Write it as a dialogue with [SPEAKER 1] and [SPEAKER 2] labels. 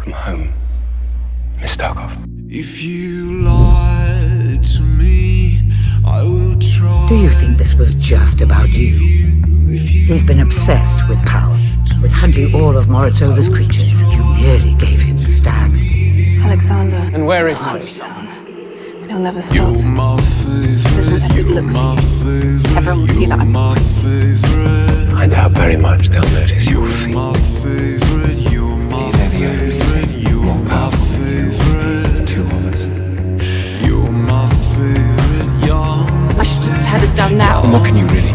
[SPEAKER 1] Welcome home, Miss Darkov.
[SPEAKER 2] If you lie to me, I will try.
[SPEAKER 3] Do you think this was just about you? He's been obsessed with power, with hunting all of Moritzova's creatures. You merely gave him the stag.
[SPEAKER 4] Alexander.
[SPEAKER 1] And where is my son?
[SPEAKER 4] He'll never stop.
[SPEAKER 2] You're my favorite.
[SPEAKER 4] Doesn't let it look
[SPEAKER 2] my favorite.
[SPEAKER 4] Everyone will see that I'm
[SPEAKER 2] my favorite.
[SPEAKER 1] I doubt very much they'll notice your feet.
[SPEAKER 2] My favorite. You're my favorite. You're my favorite.
[SPEAKER 1] Two of us.
[SPEAKER 2] You're my favorite. Young.
[SPEAKER 4] I should just tear this down now.
[SPEAKER 1] And what can you really